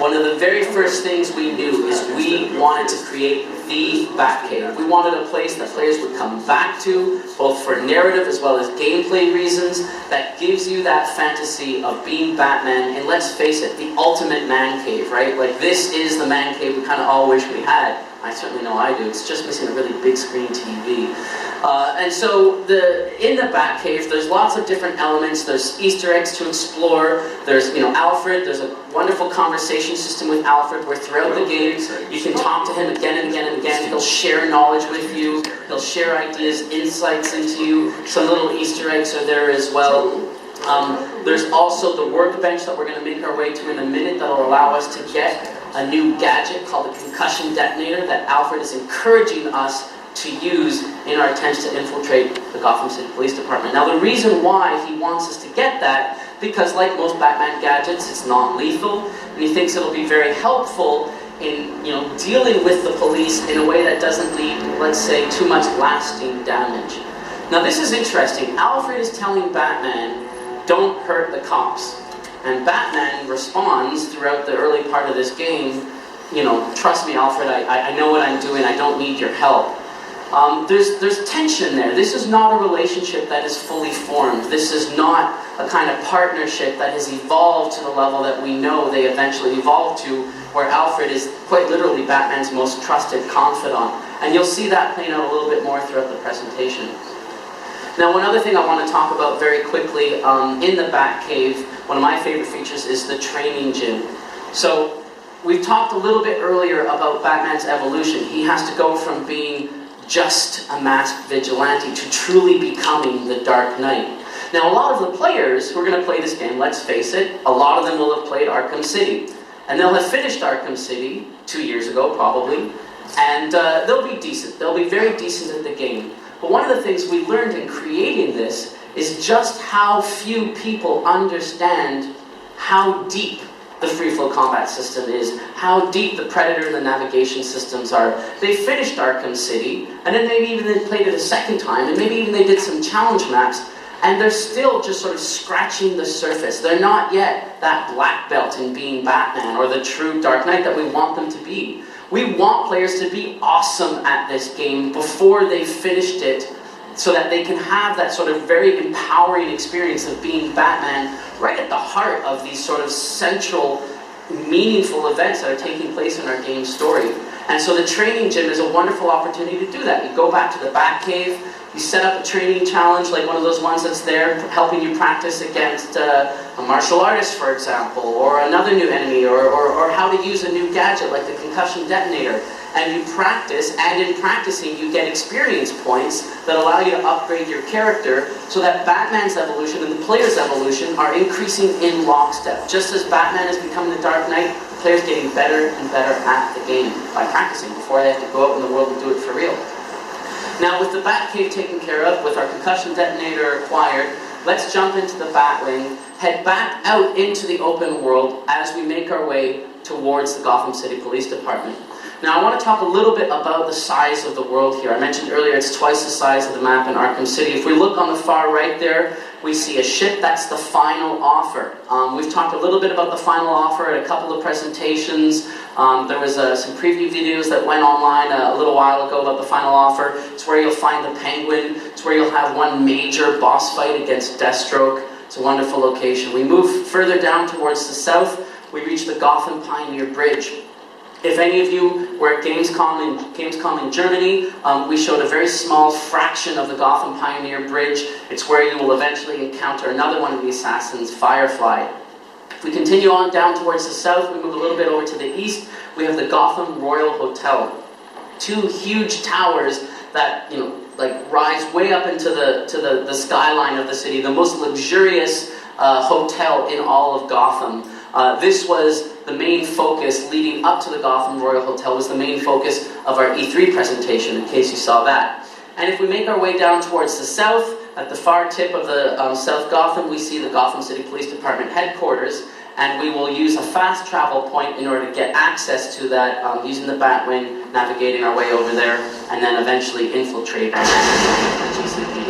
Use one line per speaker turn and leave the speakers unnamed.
one of the very first things we knew is we wanted to create the Batcave. We wanted a place that players would come back to, both for narrative as well as gameplay reasons, that gives you that fantasy of being Batman, and let's face it, the ultimate man cave, right? Like, this is the man cave we kind of all wish we had. I certainly know I do. It's just missing a really big screen TV. And so in the Batcave, there's lots of different elements. There's Easter eggs to explore. There's, Alfred. There's a wonderful conversation system with Alfred where throughout the game you can talk to him again and again and again. He'll share knowledge with you. He'll share ideas, insights into you. Some little Easter eggs are there as well. There's also the workbench that we're going to make our way to in a minute that will allow us to get a new gadget called the concussion detonator that Alfred is encouraging us to use in our attempts to infiltrate the Gotham City Police Department. Now, the reason why he wants us to get that, because like most Batman gadgets, it's not lethal, and he thinks it'll be very helpful in dealing with the police in a way that doesn't leave, let's say, too much lasting damage. Now, this is interesting. Alfred is telling Batman, don't hurt the cops. And Batman responds throughout the early part of this game, trust me, Alfred, I know what I'm doing, I don't need your help. There's tension there. This is not a relationship that is fully formed. This is not a kind of partnership that has evolved to the level that we know they eventually evolved to, where Alfred is quite literally Batman's most trusted confidant. And you'll see that playing out a little bit more throughout the presentation. Now, one other thing I want to talk about very quickly, in the Batcave, one of my favorite features is the training gym. So, we've talked a little bit earlier about Batman's evolution. He has to go from being just a masked vigilante to truly becoming the Dark Knight. Now, a lot of the players who are going to play this game, let's face it, a lot of them will have played Arkham City. And they'll have finished Arkham City 2 years ago, probably, and they'll be decent. They'll be very decent at the game. But one of the things we learned in creating this is just how few people understand how deep the free-flow combat system is, how deep the Predator and the navigation systems are. They finished Arkham City, and then maybe even they played it a second time, and maybe even they did some challenge maps, and they're still just sort of scratching the surface. They're not yet that black belt in being Batman or the true Dark Knight that we want them to be. We want players to be awesome at this game before they've finished it, so that they can have that sort of very empowering experience of being Batman right at the heart of these sort of central, meaningful events that are taking place in our game story. And so the training gym is a wonderful opportunity to do that. You go back to the Batcave, you set up a training challenge like one of those ones that's there helping you practice against a martial artist, for example, or another new enemy, or how to use a new gadget like the concussion detonator. And you practice, and in practicing you get experience points that allow you to upgrade your character so that Batman's evolution and the player's evolution are increasing in lockstep. Just as Batman is becoming the Dark Knight, the player's getting better and better at the game by practicing before they have to go out in the world and do it for real. Now, with the Batcave taken care of, with our concussion detonator acquired, let's jump into the Batwing, head back out into the open world as we make our way towards the Gotham City Police Department. Now, I want to talk a little bit about the size of the world here. I mentioned earlier it's twice the size of the map in Arkham City. If we look on the far right there, we see a ship. That's the final offer. We've talked a little bit about the final offer at a couple of presentations. There was some preview videos that went online a little while ago about the final offer. It's where you'll find the Penguin. It's where you'll have one major boss fight against Deathstroke. It's a wonderful location. We move further down towards the south. We reach the Gotham Pioneer Bridge. If any of you were at Gamescom in Germany, we showed a very small fraction of the Gotham Pioneer Bridge. It's where you will eventually encounter another one of the assassins, Firefly. If we continue on down towards the south, we move a little bit over to the east, we have the Gotham Royal Hotel. Two huge towers that, rise way up into the skyline of the city, the most luxurious hotel in all of Gotham. This was the main focus leading up to the Gotham Royal Hotel, was the main focus of our E3 presentation, in case you saw that. And if we make our way down towards the south, at the far tip of the South Gotham, we see the Gotham City Police Department headquarters, and we will use a fast travel point in order to get access to that, using the Batwing, navigating our way over there, and then eventually infiltrate the GCP.